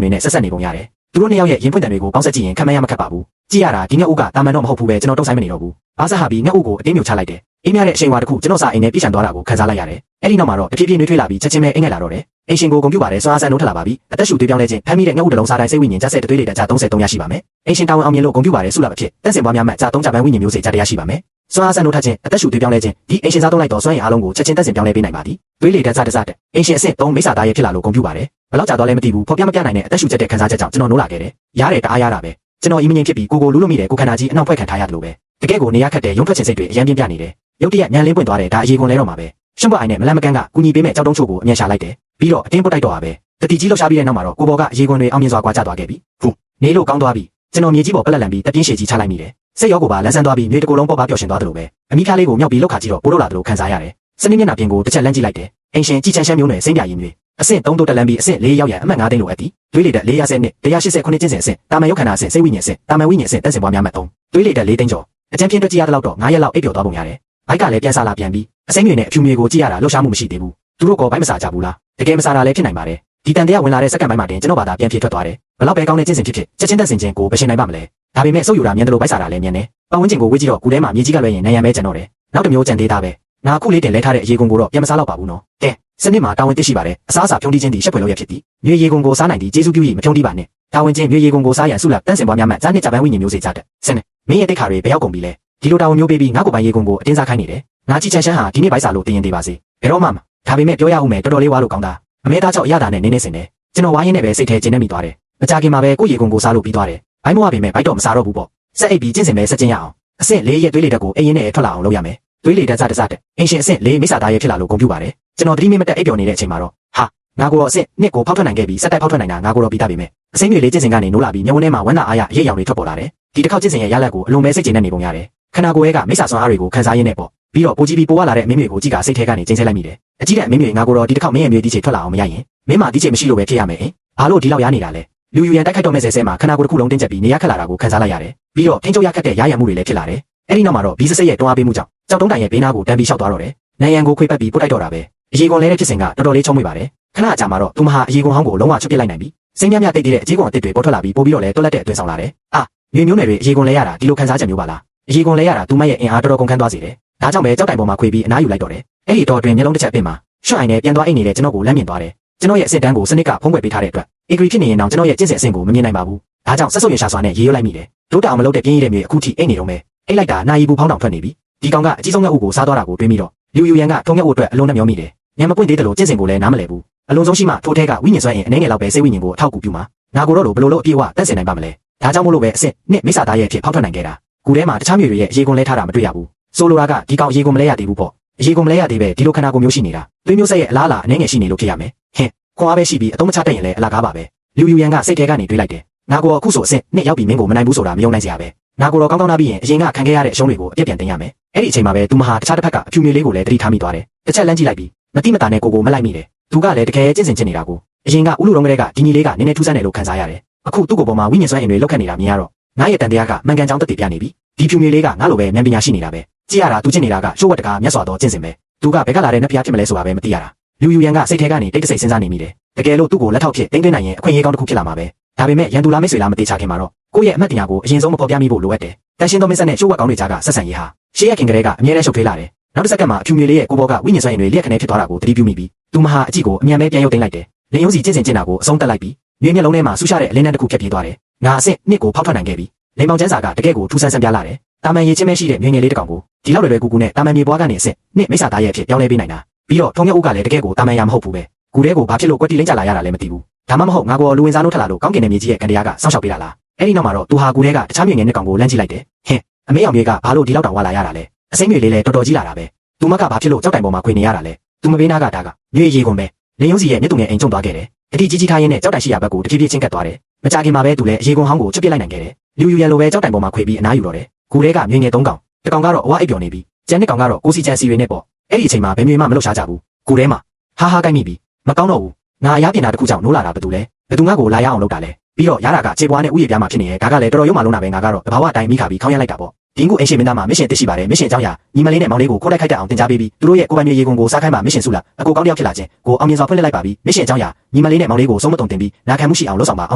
တွေနဲ့ဆက်ဆက်နေပုံရတယ်သူတို့နှစ်ယောက်ရဲ့ရင်ဖွင့်တံတွေကိုပေါင်းဆက်ကြည့်ရင်ခံမရမခက်ပါဘူးကြည့်ရတာဒီငှက်ဥကတာမန်တော့မဟုတ်ဘူးပဲကျွန်တော်တုံးဆိုင်မနေတော့ဘူးဘာသာဟာပြီးငှက်ဥကိုအတင်းမြုပ်ချလိုက်တယ်အေးမြတဲ့အချိန်ဝါတစ်ခုကျွန်တော်စာအိမ်နဲ့ပြည့်ချန်သွားတာကိုခံစားလိုက်ရတယ်အဲ့ဒီနောက်မှာတော့တဖြည်းဖြည်းနှွေးထွေးလာပြီးချက်ချင်းပဲအိမ်ငယ်လာတော့တယ်အိမ်ရှင်ကိုဂုဏ်ပြုပါတယ်စွာအားဆန်းနိုးထလာပါပြီအသက်ရှူသွေးပြောင်းလဲခြင်းဖမ်းမိတဲ့ငှက်ဥတစ်လုံးစားတိုင်းစိတ်ဝိညာဉ်ကြဆက်သွေးလေတကြ33ရရှိပါမယ်အိမ်ရှင်တာဝန်အောင်မြင်လို့ဂုဏ်ပြုပါတယ်ဆုလာအဖြစ်တန့်စင်ပွားများမှကြ3ကြပန်းဝိညာဉ်မျိုးစေကြတရားရှိပါမယ်စွာအားဆန်းနိုးထခြင်းအသက်ရှူသွေးပြောင်းလဲခြင်းဒီအိမ်ရှင်စားသုံးလိုက်တော့စွမ်းရည်အားလုံးကိုချက်ချင်းတန့်စင်ပြောင်းလဲပေးနိုင်ပါသည်သွေးလေတကြတစတဲ့အိမ်ရှင်အဆင့်3မိစ္ဆာသားရဲ့ဖြစ်လာလို့ဂုဏ်ပြုပါတယ်ဘလောက်ကြာတော့လဲမသိဘူးဖော်ပြမပြနိုင်တဲ့အသက်ရှူချက်တဲ့ခံစားချက်ကြောင့်ကျွန်တော်နိုးလာခဲ့တယ်ရားတယ်တအားရတာပဲကျွန်တော်အီမငင်ဖြစ်ပြီးကိုလူလို့မိတယ်ကိုခန္ဓာကြီးအနှောက်ဖွဲ့ခံထားရတယ်လို့ပဲတကယ်ကိုနေရခတ်တဲ့ရုံထွက်ခြင်းစိတ်တွေအရင်ပြင်းပြနေတယ်ရုတ်တရက်ညံလင်းပွင့်သွားတယ်ဒါအရေးကုန်လဲတော့မှာပဲရှုံးပအိုင်နဲ့မလန်မကန်ကကူညီပေးမဲ့ကြောက်တုံးချို့ကိုအမြန်ရှာလိုက်တယ်ပြီးတော့အတင်းပုတ်တိုက်တော့တာပဲတတိကြီးလှောက်ရှားပြီးတဲ့နောက်မှာတော့ကိုဘောကအရေးကုန်တွေအောင်မြင်စွာကွာကျသွားခဲ့ပြီဟုတ်နေလို့ကောင်းသွားပြီကျွန်တော်မြေကြီးပေါ်ပလက်လန်ပြီးတပြင်းရှည်ကြီးချလိုက်မိတယ်စိတ်ရောကိုပါလန်းဆန်းသွားပြီးမြေတကူလုံးပေါ်ပါပျော်ရှင်သွားတယ်လို့ပဲအမိခါလေးကိုမြောက်ပြီးလောက်ခါကြည့်တော့ပိုးလို့လာတယ်လို့ခံစားရတယ်စနေမျက်နှာပြင်ကိုတစ်ချက်လန်းကြည့်လိုက်တယ်အိမ်ရှင်ကြည်ချမ်းရှမ်းမျိုးနဲ့စိမ့်ပြရည်မျိုးအဆင့်3တိုးတက်လန်းပြီးအဆင့်4ရောက်ရန်အမှတ်9သိန်းလိုအပ်သည်သွေးလေတက်400နဲ့189ကျင်းစဉ်အဆင့်တာမန်ရုပ်ခန္ဓာအဆင့်စိတ်ဝိညာဉ်အဆင့်တာမန်ဝိညာဉ်အဆင့်တက်စင်ပွားများမှတ်3သွေးလေတက်4သိန်းကျော်အကြံပြင်းတွက်ကြည့်ရတဲ့လောက်တော့9ရက်လောက်အိပ်ပျော်သွားပုံရတယ်ဘိုက်ကလည်းပြန်စားလာပြန်ပြီးအစိမ်းမြေနဲ့အဖြူမြေကိုကြည့်ရတာလှုပ်ရှားမှုမရှိသေးဘူးသူတို့ကဘိုက်မစားကြဘူးလားတကယ်မစားတာလည်းဖြစ်နိုင်ပါတယ်ဒီတန်တရားဝင်လာတဲ့စက္ကန့်ပိုင်းမှာတင်ကျွန်တော်ဘာသာပြန်ပြေထွက်သွားတယ်ဘလောက်ပဲကောင်းတဲ့ကျင့်စဉ်ဖြစ်ချက်ချင်းတက်စင်ခြင်းကိုမရှင်နိုင်ပါမလဲဒါပေမဲ့စုပ်ယူတာမြင်တယ်လို့ဘိုက်စားတာလည်းမြင်တယ်ပတ်ဝန်းကျင်ကိုဝေ့ကြည့်တော့ကူထဲမှာမြေကြီးကလွှဲရင်နိုင်ရန်ပဲကျန်တော့တယ်နောက်တစ်မျိုးကြံသေးတာပဲနာခုလေးတင်လဲထားတဲ့အရေကုန်ကိုတော့ပြန်မစားတော့ပါဘူးနော်ကဲစနစ်မှာတာဝန်သိရှိပါတယ်အစားအစာဖြုံးတီးခြင်းဒီရှက်ဖွယ်လို့ရဖြစ်သည်မြေရေကုန်ကိုစားနိုင်သည်ကျေးဇူးပြု၏မဖြုံးတီးပါနဲ့တာဝန်ချင်းမြေရေကုန်ကိုစားရန်ဆုလပ်တန်းစင်ပွားများမှဇာနှစ်ကြပန်းဝိညာဉ်မျိုးစေကြတဲ့စနစ်မင်းရဲ့တိတ်ခါတွေဘယ်ရောက်ကုန်ပြီလဲဒီလိုတာဝန်မျိုးပေးပြီးငါ့ကိုပိုင်ရေကုန်ကိုအတင်းစားခိုင်းနေတယ်ငါကြည့်ချမ်းရှမ်းဟာဒီနေ့ဘိုက်စာလို့တင်ရင်သေးပါစေဘယ်တော့မှဒါပေမဲ့ပြောရအောင်မယ်တော်တော်လေးဝါလို့ကောင်းတာအမဲသားကြောင့်အရသာနဲ့နင်းနေစင်တယ်ကျွန်တော်ဝိုင်းရင်းနဲ့ပဲစိတ်ထဲကျင်းနေမိသွားတယ်မကြခင်မှာပဲကိုရေကုန်ကိုစားလို့ပြီးသွားတယ်ဘိုင်းမောကပေမဲ့ဘိုက်တော့မစားတော့ဘူးပေါ့စက်အိပ်ပြီးကျင့်စင်ပဲဆက်ကျင်းရအောင်အဆင့်၄ရက်သွေးလေတက်ကိုအိမ်ရင်းနဲ့ထွက်လာအောင်လုပ်ရမယ်သွေးလေတက်စတဲ့အိမ်ရှင်အဆင့်၄မိစ္ဆာသားရဲ့ဖြစ်လာလို့ဂုဏ်ပြုပါတယ်ကျွန်တော်သတိမတက်အိပ်ပျော်နေတဲ့အချိန်မှာတော့ဟာငါကိုတော့အဆင့်နှစ်ကိုဖောက်ထွက်နိုင်ခဲ့ပြီးစက်တိုက်ဖောက်ထွက်နိုင်တာငါကိုတော့ပြီးသားပေမဲ့အစိမ်းတွေလေးကျင့်စင်ကနေနိုးလာပြီးညဝန်းထဲမှာဝမ်းသာအားရရိပ်ရောင်တွေထွက်ပေါ်လာတယ်ဒီတစ်ခေါက်ကျင့်စင်ရဲ့ရလဒ်ကိုအလုံးမဲစိတ်ကျဉ်နေပုံရတယ်ခန္ဓာကိုယ်ရဲ့ကမိစ္ဆာစွမ်းအားတွေကိုခံစားရင်းနဲ့ပေါ့ပြီးတော့ပိုကြီးပြီးပိုဝလာတဲ့အမင်းမျိုးကိုကြည့်ကစိတ်ထဲကနေကျင်းဆဲလိုက်မိတယ်အကြီးတဲ့အမင်းမျိုးငါကိုတော့ဒီတစ်ခေါက်မင်းရဲ့မျိုးဒီချိန်ထွက်လာအောင်မရရင်မင်းမဒီချိန်မရှိလို့ပဲဖြစ်ရမယ်ဘာလို့ဒီလောက်ရနေတာလဲလူယူရန်တိုက်ခိုက်တော့မဲ့ဆဲမှာခန္ဓာကိုယ်တစ်ခုလုံးတင်းကျပ်ပြီးနေရခက်လာတာကိုခံစားလိုက်ရတယ်ပြီးတော့ထိန်းချုပ်ရခက်တဲ့ရရံမှုတွေလည်းဖြစ်လာတယ်အဲ့ဒီနောက်မှာတော့ဘီးစစိတ်ရဲ့တွန်းအားပေးမှုကြောင့်ကြောက်တုံးတိုင်ရဲ့ဘေးနားကိုတန်းပြီးလျှောက်သွားတော့တယ်နိုင်ရန်ကိုခွေပတ်ပြီးပုတ်တိုက်တော့တာပဲအရေကုန်လဲတဲ့ဖြစ်စဉ်ကတော်တော်လေးချုံးမိပါတယ်ခဏအကြာမှာတော့သူမဟာအရေကုန်ဟောင်းကိုလုံးဝချွတ်ပစ်လိုက်နိုင်ပြီစိမ်းမြမြတိတ်တဲ့အကြီးကုန်အစ်တွေပေါ်ထွက်လာပြီးပို့ပြီးတော့လဲတွက်လက်တဲ့အတွင်းဆောင်လာတယ်အာမျိုးမျိုးနယ်တွေအရေကုန်လဲရတာဒီလိုခံစားချက်မျိုးပါလားအရေကုန်လဲရတာသူမရဲ့အင်အားတော်တော်ကုန်ခန်းသွားစေတယ်ဒါကြောင့်ပဲကြောက်တိုင်ပေါ်မှာခွေပြီးအနားယူလိုက်တော့တယ်အဲ့ဒီတော့တွင်မျက်လုံးတစ်ချက်ပင်မှာရွှတ်အိုင်နဲ့ပြန်သွားအိတ်နေတဲ့ကျွန်တော်ကိုလမ်းမြင်သွားတယ်ကျွန်တော်ရဲ့အစစ်တန်းကိုစနစ်ကဖုံးကွယ်ပေးထားတဲ့အတွက်အေဂရီဖြစ်နေရင်တော့ကျွန်တော်ရဲ့ကျင့်စဉ်အဆင့်ကိုမမြင်နိုင်ပါဘူးဒါကြောင့်ဆက်ဆုပ်ရရှာစွာနဲ့ရေရွတ်လိုက်မိတယ်တို့တောင်မလုပ်တဲ့ပြင်းရတဲ့မြေအခုထိအိတ်နေတော့မယ်အိတ်လိုက်တာနာယီဘူးဖောင်းတောင်ထွက်နေပြီဒီကောင်ကအကြီးဆုံးငှက်ဥကိုစားသွားတာကိုတွေးပြီးတော့လူယူရန်ကထုံငှက်ဥအတွက်အလုံးနဲ့မျောမိတယ်ညမပွင့်သေးတယ်လို့ကျင့်စဉ်ကိုလည်းနားမလည်ဘူးအလုံးစုံရှိမှထိုးထဲကဝိညာဉ်စွမ်းအင်အနေငယ်လောက်ပဲစိတ်ဝိညာဉ်ကိုအထောက်အကူပြုမှာငါကိုတော့ဘယ်လိုလုပ်အပြည့်အဝတတ်ဆင်နိုင်ပါမလဲဒါကြောင့်မို့လို့ပဲအစ်နှစ်မိစ္ဆာသားရဲ့အဖြစ်ဖောက်ထွက်နိုင်ခဲ့တာကူထဲမှာတခြားမျိုးတွေရဲ့ရေကုန်လဲထားတာမတွေ့ရဘူးဆိုလိုတာကဒီကောင်ရေကုန်မလဲရသေးဘူးပေါ့ရေကုန်မလဲရသေးပဲဒီလိုခန္ဓာကိုယ်မျိုးရှိနေတာသွေးမျိုးဆက်ရဲ့အလားအလာအနေငယ်ရှိနေလို့ဖြစ်ရမယ်ဟင်ခွန်အားပဲရှိပြီးအတုံးမချတတ်ရင်လည်းအလားကားပါပဲလူယူရန်ကစိတ်ထဲကနေတွေးလိုက်တယ်ငါကိုအခုဆိုအစ်နှစ်ရောက်ပြီးမင်းကိုမနိုင်ဘူးဆိုတာမယုံနိုင်စရာပဲငါကိုတော့ကောင်းကောင်းနားပြီးရင်အရင်ကခံခဲ့ရတဲ့အရှုံးတွေကိုအပြစ်ပြန်တင်ရမယ်အဲ့ဒီအချိန်မှာပဲသူမဟာတခြားတစ်ဖက်ကအဖြူမြေလေးကိုလည်းတတိထားမိသွားတယ်တစ်ချက်လမ်းကြည့်လိုက်ပြီးမတိမတာနဲ့ကိုမလိုက်မိတယ်သူကလည်းတကယ်ကျင့်စဉ်ကျင့်နေတာကိုအရင်ကဥလူတုံးကလေးကဒီညီလေးကနည်းနည်းထူးဆန်းတယ်လို့ခံစားရတယ်အခုသူ့ကိုယ်ပေါ်မှာဝိညာဉ်စွမ်းအင်တွေလောက်ခတ်နေတာမြင်ရတော့ငါရဲ့တန်တရားကမှန်ကန်ကြောင်းသက်သေပြနေပြီဒီဖြူမြေလေးကငါလိုပဲဉာဏ်ပညာရှိနေတာပဲကြည့်ရတာသူကျင့်နေတာကရှိုးဝတ်တကားမျက်စွာတော်ကျင့်စဉ်ပဲသူကဘက်ကလာတဲ့နှဖျားဖြစ်မလဲဆိုတာပဲမသိရတာလူယူရန်ကစိတ်ထဲကနေတိတ်တဆိတ်စဉ်းစားနေမိတယ်တကယ်လို့သူ့ကိုလက်ထောက်ဖြစ်တင်းတင်းနိုင်ရင်အခွင့်အရေးကောင်းတစ်ခုဖြစ်လာမှာပဲဒါပေမဲ့ရန်သူလားမိတ်ဆွေလားမသိချခင်မှာတော့ကိုယ့်ရဲ့အမှတ်တရကိုအရင်ဆုံးမဖော်ပြမိဖို့လိုအပ်တယ်တန်ရှင်းသောမင်းဆက်နဲ့ရှိုးဝတ်ကောင်းတွေကြားကဆက်ဆံရေးဟာရှေးရခင်ကလေးကအမြဲတမ်းရှုပ်ထွေးလာတယ်နောက်တစ်စက္ကန့်မှာအဖြူမြေလေးရဲ့ကိုဘောကဝိညာဉ်စွမ်းအင်တွေလျက်ခနဲဖြစ်သွားတာကိုသတိပြုမိပြီးသူမဟာအကြည့်ကိုအမြန်ပဲပြန်ရုပ်သိမ်းလိုက်တယ်လင်းယုံစီကျင့်စဉ်ကျင့်တာကိုအဆုံးသတ်လိုက်ပြီးမြေမျက်လုံးထဲမှာဆူရှာတဲ့အလင်းတန်းတစ်ခုဖြတ်ပြေးသွားတယ်ငါအစ်နှစ်ကိုဖောက်ထွက်နိုင်ခဲ့ပြီလိမ်မောင်ကျန်းစာကတကယ့်ကိုထူးဆန်းဆန်းပြလာတယ်တာမန်ရည်ချင်းပဲရှိတဲ့မြေငယ်လေးတစ်ကောင်ကိုဒီလောက်တွေကူကူနဲ့တာမန်မြေပွားကနေအစ်နှစ်မိစ္ဆာသားရဲ့အဖြစ်ပြောင်းလဲပေးနိုင်တာပြီးတော့ထုံငှက်ဥကလည်းတကယ့်ကိုတာမန်ရမဟုတ်ဘူးပဲကူထဲကိုဘာဖြစ်လို့ကွက်တီလိမ့်ကြလာရတာလဲမသိဘူးဒါမှမဟုတ်ငါကောလူဝင်စားလို့ထလာလို့ကောင်းကင်နယ်မြေကြီးရဲ့ကန်တရားကစောင့်ရှောက်ပေးတာလားအဲ့ဒီနောက်မှာတော့သူဟာကူထဲကတခြားမြေငယ်နှစ်ကောင်ကိုလမ်းကြည့်လိုက်တယ်ဟင်အမေအောင်ကြီးကဘာလို့ဒီလောက်တောင်ဝါလာရတာလဲအစိမ်းမြေလေးလည်းတော်တော်ကြီးလာတာပဲသူမကဘာဖြစ်လို့ကြောက်တိုင်ပေါ်မှာခွေနေရတာလဲသူမပေးနာကဒါကမြေရေကုန်ပဲလင်းယုံစီရဲ့မြစ်သူငယ်အိမ်ကျုံသွားခဲ့တယ်တတိကြီးကြီးထားရင်းနဲ့ကြောက်တိုင်ရှိရာဘက်ကိုတဖြည်းဖြည်းချင်းကပ်သွားတယ်မကြခင်မှာပဲသူလည်းရေကုန်ဟောင်းကိုချွတ်ပစ်လိုက်နိုင်ခဲ့တယ်လူယူရန်လိုပဲကြောက်တိုင်ပေါ်မှာခွေပြီးအနားယူတော့တယ်ကူထဲကမြေငယ်၃ကောင်တစ်ကောင်ကတော့အဝအိပ်ပျော်နေပြီးကျန်တဲ့ကောင်ကတော့ကိုစီချန်စီတွေနဲ့ပေါ့အဲ့ဒီအချိန်မှာဘယ်မြေမှမလှုပ်ရှားကြဘူးကူထဲမှာဟာဟာကိုက်မိပြီးမကောင်းတော့ဘူးငါအရားပြင်တာတစ်ခုကြောင့်နိုးလာတာဘာတူလဲဘယ်သူငါ့ကိုလာရအောင်လုပ်တာလဲပြီးတော့ရတာကခြေပွားနဲ့ဥယျာဉ်ပြားမှာဖြစ်နေရဲ့ဒါကလည်းတော်တော်ရုံမှလုံးတာပဲငါကတော့တဘာဝအတိုင်းမိခါပြီးခေါင်းရလိုက်တာပေါ့ ဒီကိုအိမ်ရှင်မင်းသားမှာမစ်ရှင်တက်ရှိပါတယ်မစ်ရှင်အကြောင်းအရာညီမလေးနဲ့မောင်လေးကိုခိုးတိုက်ခိုက်တတ်အောင်တင် ကြားပေးပြီးသူတို့ရဲ့ကိုပိုင်မြေရေကုန်ကိုစားခိုင်းမှာမစ်ရှင်စုလာအကိုကောင်းတယောက်ဖြစ်လာခြင်းကိုအောင်မြင်စွာဖွင့်လှစ်လိုက်ပါပြီမစ်ရှင်အကြောင်းအရာညီမလေးနဲ့မောင်လေးကိုဆုံးမတုံတင်ပြီးနာခံမှုရှိအောင်လှုပ်ဆောင်ပါအ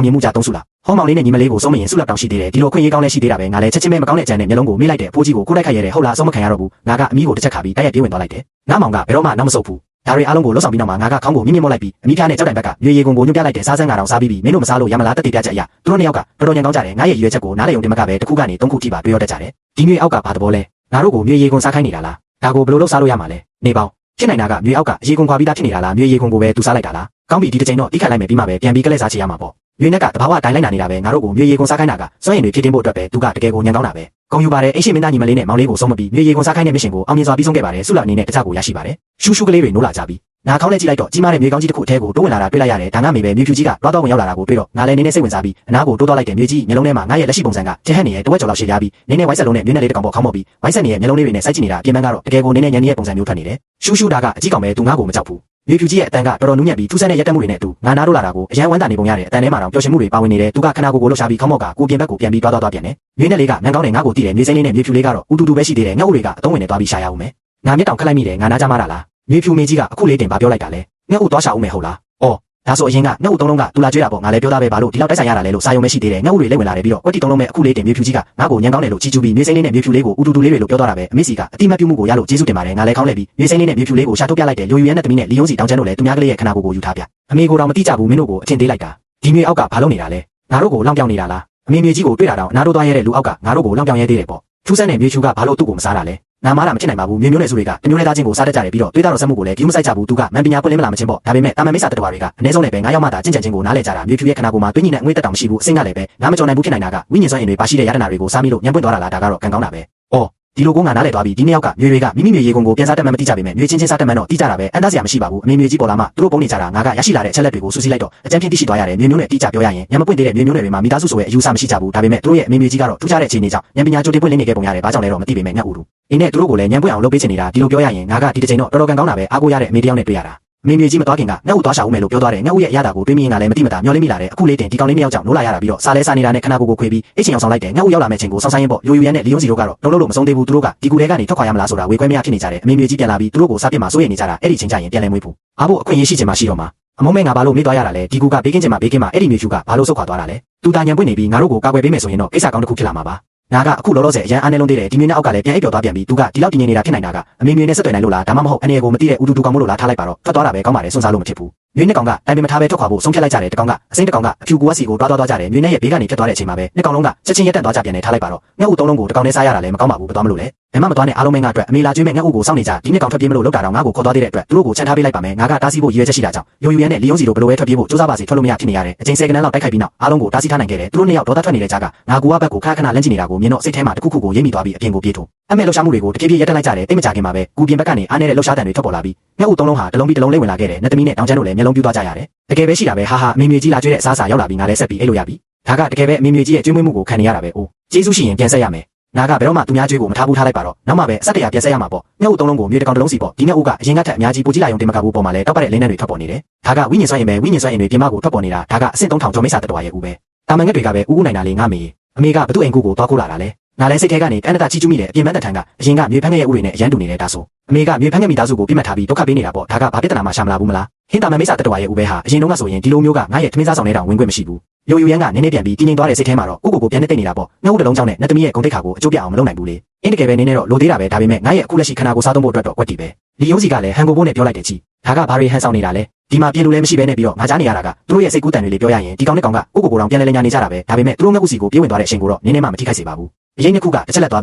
ောင်မြင်မှုကြသုံးစုလာဟောမောင်လေးနဲ့ညီမလေးကိုဆုံးမရင်စုလာတောင်ရှိသေးတယ်ဒီလိုခွင့်ရေးကောင်းလဲရှိသေးတာပဲငါလည်းချက်ချင်းပဲမကောင်းတဲ့အကြံနဲ့မျက်လုံးကိုမေးလိုက်တဲ့အဖိုးကြီးကိုခိုးတိုက်ခိုက်ရတဲ့ဟုတ်လားဆုံးမခံရတော့ဘူးငါကအမီးကိုတစ်ချက်ခါပြီးတိုက်ရိုက်ပြေးဝင်သွားလိုက်တယ်ငါမောင်ကဘယ်တော့မှနောက်မဆုတ်ဘူးဒါရီအားလုံးကိုလှုပ်ဆောင်ပြီးနောက်မှာငါကခေါင်းကိုမြင့်မြင့်မော့လိုက်ပြီးအမီးဖျားနဲ့ကြောက်တိုင်ဘက်ကရွေရေကုန်ကိုညွှန်ပြလိုက်တဲ့စားစမ်းငါတောင်စားပြီးမင်းတို့မစားလို့ရမလားတက်တေပြချက်အရာသူတို့နှစ်ယောက်ကတော်တော်ညံကောင်းကြတယ်ငါရဲ့ရွေချက်ကိုနားလေုံတင်မကပဲတစ်ခုကနေသုံးခုထိပါတွေးရတတ်ကြတယ်ဒီမျိုးအောက်ကဘာသဘောလဲငါတို့ကိုမြေရေကုန်စားခိုင်းနေတာလားဒါကိုဘယ်လိုလုပ်စားလို့ရမှာလဲနေပေါင်းဖြစ်နိုင်တာကမြေအောက်ကရေကုန်ခွာပြီးသားဖြစ်နေတာလားမြေရေကုန်ကိုပဲသူစားလိုက်တာလားကောင်းပြီဒီတစ်ချိန်တော့တိခတ်လိုက်မယ်ပြီးမှပဲပြန်ပြီးကလေးစားချေရမှာပေါ့ရွေနက်ကတဘာဝအတိုင်းလိုက်နေတာပဲငါတို့ကိုမြေရေကုန်စားခိုင်းတာကစွန့်ရင်တွေဖြစ်တင်ဖို့အတွက်ပဲသူကတကယ်ကိုညံကောင်းတာပဲဂုံယူပါတယ်အိမ်ရှင်မင်းသားညီမလေးနဲ့မောင်လေးကိုဆုံးမပြီးမြေရေကုန်စားခိုင်းတဲ့မရှင်ကိုအောင်မြင်စွာပြီးဆုံးခဲ့ပါတယ်ဆုလအနေနဲ့တခြားကိုရရှိပါတယ်ရှူးရှူးကလေးတွေနိုးလာကြပြီးနားခေါင်းနဲ့ကြည့်လိုက်တော့ကြီးမားတဲ့မြေကောင်းကြီးတစ်ခုအထဲကိုတိုးဝင်လာတာတွေ့လိုက်ရတယ်ဒါငါမေပဲမြေဖြူကြီးကတွားတော့ဝင်ရောက်လာတာကိုတွေ့တော့ငါလည်းနင်းနေစိတ်ဝင်စားပြီးအနားကိုတိုးတော့လိုက်တဲ့မြေကြီးမျက်လုံးထဲမှာငါရဲ့လက်ရှိပုံစံကကျဟက်နေရဲ့တဝက်ကျော်လောက်ရှည်ပြားပြီးနင်းနေဝိုင်းဆက်လုံးနဲ့မျက်နှာလေးတစ်ကောင်ပေါ်ခေါင်းမော့ပြီးဝိုင်းဆက်နေရဲ့မျက်လုံးလေးတွေနဲ့စိုက်ကြည့်နေတာအပြင်ပန်းကတော့တကယ်ကိုနင်းနေညံနေရဲ့ပုံစံမျိုးထွက်နေတယ်ရှူးရှူးဒါကအကြီးကောင်ပဲသူငါ့ကိုမကြောက်ဘူးမြေဖြူကြီးရဲ့အတန်ကတော်တော်နူးညံ့ပြီးထူးဆန်းတဲ့ရက်တက်မှုတွေနဲ့သူငါနားတို့လာတာကိုအရန်ဝမ်းသာနေပုံရတယ်အတန်ထဲမှာတော့ပျော်ရွှင်မှုတွေပါဝင်နေတယ်သူကခနာကိုလှုပ်ရှားပြီးခေါင်းမော့ကကိုပြင်ဘက်ကိုပြန်ပြီးတွားပြန်တယ်မြေနဲ့လေးကနန်းကောင်းနဲ့ငါ့ကိုတီးတယ်မြေစိမ်းလေးနဲ့မြေဖြူလေးကတော့ဥတူတူပဲရှိသေးတယ်ငါ့ဦးတွေကအတုံးဝင်နေသွားပြီးရှာရအောင်မယ်ငါမျက်တောင်ခက်လိုက်မိတယ်ငါနားကြမှားတာလားမြေဖြူမင်းကြီးကအခုလေးတင်ပါပြောလိုက်တာလေငါ့ဦးသွားရှာအောင်မယ်ဟုတ်လားအော်ဒါဆိုအရင်ကငါ့ဦးသုံးလုံးကတူလာကျွေးတာပေါ့ငါလည်းပြောသားပဲဘာလို့ဒီလောက်တိုက်ဆိုင်ရတာလဲလို့စာယုံမရှိသေးတယ်ငါ့ဦးတွေလက်ဝင်လာတယ်ပြီးတော့ကွက်တီသုံးလုံးမဲ့အခုလေးတင်မြေဖြူကြီးကငါ့ကိုညံကောင်းတယ်လို့ချီးကျူးပြီးမြေစိမ်းလေးနဲ့မြေဖြူလေးကိုဥတူတူလေးတွေလို့ပြောသွားတာပဲအမေစီကအတိမတ်ပြုမှုကိုရလို့ကျေးဇူးတင်ပါတယ်ငါလည်းခေါင်းလဲပြီးမြေစိမ်းလေးနဲ့မြေဖြူလေးကိုရှာထုတ်ပြလိုက်တယ်လူယူရဲနဲ့တမီးနဲ့လီယုံစီတောင်ကျန်းတို့လည်းသူများကလေးရဲ့ခနာကိုယူထားပြအမေကိုတော့မတိကြဘူးမင်းတို့ကိုအထင်သေးလိုက်တာဒီမြေအောက်ကဘာလုပ်နေတာလဲငါတို့ကိုလောင်ပြောင်နေတာလားအမေမြေကြီးကိုတွေ့တာတော့အနာတို့သွားရတဲ့လူအောက်ကငါတို့ကိုလောင်ပြောင်ရဲသေးတယ်ပေါ့ထူးဆန်းတဲ့မြေဖြူကဘာလို့သူ့ကိုမစားတာလဲနားမားတာမဖြစ်နိုင်ပါဘူးမြေမျိုးနဲ့စုတွေကတမျိုးနဲ့သားချင်းကိုစားတတ်ကြတယ်ပြီးတော့တွေးတာတော့စက်မှုကိုလည်းဂိမ်းမဆိုင်ကြဘူးသူကမန်ပညာပွင့်လင်းမလာမချင်းပေါ့ဒါပေမဲ့တာမန်မိတ်ဆာတတဝါတွေကအနည်းဆုံးလည်းပဲ9ယောက်မှသာကျင့်ကြံခြင်းကိုနားလည်ကြတာမြေဖြူရဲ့ခနာကိုမှတွင်းညီနဲ့အငွေ့တက်တောင်မရှိဘူးအစိမ့်ကလည်းပဲနားမကြော်နိုင်ဘူးဖြစ်နိုင်တာကဝိညာဉ်စွမ်းအင်တွေပါရှိတဲ့ရတနာတွေကိုစားမိလို့ညံပွင့်သွားတာလားဒါကတော့ကံကောင်းတာပဲအော်ဒီလိုကိုငါနားလည်သွားပြီဒီနှစ်ယောက်ကမြေတွေကမိမိမြေရေကုန်ကိုပြန်စားတတ်မှမသိကြပေမဲ့မြေချင်းချင်းစားတတ်မှတော့သိကြတာပဲအန်သားစရာမရှိပါဘူးအမေမြေကြီးပေါ်လာမှသူတို့ပုံနေကြတာငါကရရှိလာတဲ့အချက်လက်တွေကိုစူးစီးလိုက်တော့အကြံပြင်းသိရှိသွားရတယ်မြေမျိုးနဲ့တိကျပြောရရင်ညံမပွင့်သေးတဲ့မြေမျိုးတွေမှာမိသားစုဆိုရဲ့အယူဆမရှိကြဘူးဒါပေမဲ့သူတို့ရဲ့အမေမြေကြီးကတော့ထူးခြားတဲ့အခြေအနေကြောင့်ညံပညာကြိုတင်ပွင့်လင်းနေခဲ့ပုံရတယ်ဘာကြောင့်လဲတော့မသိပေမဲ့ငါ့ဦးတို့အင်းနဲ့သူတို့ကိုလည်းညံပွင့်အောင်လုပ်ပေးချင်နေတာဒီလိုပြောရရင်ငါကဒီတစ်ချိန်တော့တော်တော်ကံကောင်းတာပဲအားကိုးရတဲ့အမေတယောက်နဲ့တွေ့ရတာအမေမြေကြီးမသွားခင်ကငါ့ဦးသွားရှာဦးမယ်လို့ပြောသွားတယ်ငါ့ဦးရဲ့အရာတာကိုတွေးမိရင်ကလည်းမတိမတာမျောလေးမိလာတယ်အခုလေးတင်ဒီကောင်လေးနှစ်ယောက်ကြောင့်နိုးလာရတာပြီးတော့စားလဲစားနေတာနဲ့ခနာကိုခွေပြီးအိတ်ချင်အောင်ဆောင်လိုက်တယ်ငါ့ဦးရောက်လာမယ့်ချိန်ကိုစောင်းဆိုင်ရင်ပေါ့ရိုယူရန်နဲ့လီယုံစီတို့ကတော့လုံးလုံးမဆုံးသေးဘူးသူတို့ကဒီကူထဲကနေထွက်ခွာရမလားဆိုတာဝေခွဲမရဖြစ်နေကြတယ်အမေမြေကြီးပြန်လာပြီးသူတို့ကိုစားပြစ်မှာစိုးရိမ်နေကြတာအဲ့ဒီချိန်ကျရင်ပြန်လဲမွေးဖို့အားဖို့အခွင့်အရေးရှိချင်မှရှိတော့မှာအမုံမဲငါဘာလို့မေ့သွားရတာလဲဒီကူကဘေးကင်းချင်မှဘေးကင်းမှအဲ့ဒီမြေဖြူကဘာလို့ဆုတ်ခွာသွားတာလဲသူတာညံပွင့်နေပြီးငါတို့ကိုကာကွယ်ပေးမယ်ဆိုရင်တော့ကိစ္စကောင်းတစ်ခုဖြစ်လာမှာပါငါကအခုလောလောဆယ်အရန်အားနေလုံးသေးတယ်ဒီမြေနဲ့အောက်ကလည်းပြန်အိပ်ပျော်သွားပြန်ပြီးသူကဒီလောက်တည်ငြိမ်နေတာဖြစ်နိုင်တာကအမေမြေနဲ့ဆက်သွယ်နိုင်လို့လားဒါမှမဟုတ်အနေကိုမသိတဲ့ဥတူတူကောင်မို့လို့လားထားလိုက်ပါတော့ထွက်သွားတာပဲကောင်းပါတယ်စွန့်စားလို့မဖြစ်ဘူးမြေနဲ့ကောင်ကတိုင်ပင်မထားပဲထွက်ခွာဖို့ဆုံးဖြတ်လိုက်ကြတယ်တကောင်ကအစိမ့်တကောင်ကအဖြူကူဝက်စီကိုတွားကြတယ်မြေနဲ့ရဲ့ဘေးကနေဖြတ်သွားတဲ့အချိန်မှာပဲနှစ်ကောင်လုံးကချက်ချင်းရက်တက်သွားကြပြန်နေထားလိုက်ပါတော့ငှက်ဥသုံးလုံးကိုတကောင်နဲ့စားရတာလည်းမကောင်းပါဘူးဘယ်သွားမလို့လဲဘယ်မှမသွားနဲ့အားလုံးမင်းကအတွက်အမေလာကျွေးမဲ့ငှက်ဥကိုစောင့်နေကြဒီနှစ်ကောင်ထွက်ပြေးမလို့လောက်တာတော့ငါ့ကိုခေါ်သွားသေးတဲ့အတွက်သူတို့ကိုချန်ထားပေးလိုက်ပါမယ်ငါကတားဆီးဖို့ရည်ရွယ်ချက်ရှိတာကြောင့်ရိုယူရန်နဲ့လီယုံစီတို့ဘယ်လိုပဲထွက်ပြေးဖို့စူးစမ်းပါစေထွက်လို့မရဖြစ်နေရတယ်အချိန်10ကနန်းလောက်တိုက်ခိုက်ပြီးနောက်အားလုံးကိုတားဆီးထားနိုင်ခဲ့တယ်သူတို့နှစ်ယောက်ဒေါသထွက်နေတဲ့ကြားကငါကူဝဘက်ကိုခဏခဏလန့်ကြည့်နေတာကိုမြင်တော့စိတ်ထဲမှာတခုခုကိုရိပ်မိသွားပြီးအပြင်ကိုပြေးထိုးအမေလှရှာမှုတွေကိုတဖြည်းဖြည်းရပ်တန့်လိုက်ကြတယ်တိတ်မကြခင်မှာပဲကူပြင်ဘက်ကနေအားနေတဲ့လှရှာတန်တွေထွက်ပေါ်လာပြီးငှက်ဥသုံးလုံးဟာတလုံးပြီးတလုံးလေးဝင်လာခဲ့တယ်နတ်သမီးနဲ့တောင်ကျန်းတို့လည်းမျက်လုံးပြူးသွားကြရတယ်တကယ်ပဲရှိတာပဲဟာအမေမြေကြီးလာကျွေးတဲ့အစားအစာရောက်လာပြီးငါလည်းဆက်ပြီးအိတ်လို့ရပြီဒါကတကယ်ပဲအမေမြေကြီးရဲ့ကျွေးမွေးမှုကိုခံနေရတာပဲအိုးကျေးဇူးရှိရင်ပြန်ဆက်ရမယ်ငါကဘယ်တော့မှသူများကျွေးကိုမထားဘူးထားလိုက်ပါတော့နောက်မှပဲအဆက်တရပြန်ဆက်ရမှာပေါ့ငှက်ဥသုံးလုံးကိုမြေတကောင်တစ်လုံးစီပေါ့ဒီငှက်ဥကအရင်ကထက်အများကြီးပိုကြီးလာရုံတင်မကဘူးပေါ်မှာလဲတောက်ပတဲ့လင်းနဲ့တွေထွက်ပေါ်နေတယ်ဒါကဝိညာဉ်စွမ်းရင်ပဲဝိညာဉ်စွမ်းရင်တွေပြင်မကိုထွက်ပေါ်နေတာဒါကအဆင့်3000ကျော်မိစ္ဆာတတော်ရဲ့ဦးပဲတာမန်ငှက်တွေကပဲဥနိုင်တာလေငါမေအမေကဘသူ့အိမ်ကူကိုသွားခိုးလာတာလဲငါလည်းစိတ်ထဲကနေတန်တချီကျူးမိတယ်အပြင်မန်းတထန်ကအရင်ကမြေဖန်းငယ်ရဲ့ဥတွေနဲ့အရန်တူနေတယ်ဒါဆိုအမေကမြေဖန်းငယ်မိသားစုကိုပြစ်မှတ်ထားပြီးဒုက္ခပေးနေတာပေါ့ဒါကဘာပြဿနာမှရှာမလာဘူးမလားဟင်းတာမန်မိစ္ဆာတတော်ရဲ့ဦးပဲဟာအရင်တုန်းကဆိုရင်ဒီလိုမျိုးကငါရဲ့ထမင်းစားဆောင်နေတာဝင်ခွင့်မရှိဘူးရိုယူရန်ကနည်းနည်းပြန်ပြီးတင်းငိမ့်သွားတဲ့စိတ်ထဲမှာတော့ကိုပြန်နေတိတ်နေတာပေါ့ငှက်ဥတစ်လုံးကြောင့်နဲ့နတ်သမီးရဲ့ဂုံတိတ်ခါကိုအကျိုးပြအောင်မလုပ်နိုင်ဘူးလေအင်းတကယ်ပဲနင်းနေတော့လိုသေးတာပဲဒါပေမဲ့ငါရဲ့အခုလက်ရှိခနာကိုစားသုံးဖို့အတွက်တော့ကွက်တီပဲလီယုံစီကလည်းဟန်ကိုဘိုးနဲ့ပြောလိုက်တယ်ကြီးဒါကဘာတွေဟန်ဆောင်နေတာလဲဒီမှာပြင်လို့လည်းမရှိဘဲနဲ့ပြီးတော့ငါကြားနေရတာကသူတို့ရဲ့စိတ်ကူးတန်တွေလေးပြောရရင်ဒီကောင်နဲ့ကောင်ကကိုတောင်ပြန်လဲလဲညာနေကြတာပဲဒါပေမဲ့သူတို့ငှက်ဥစီကိုပြေးဝင်သွားတဲ့အချိန်ကိုတော့နင်းနေမှမထိခိုက်စေပါဘူးအရင်တစ်ခုကတစ်ချက်လက်သွား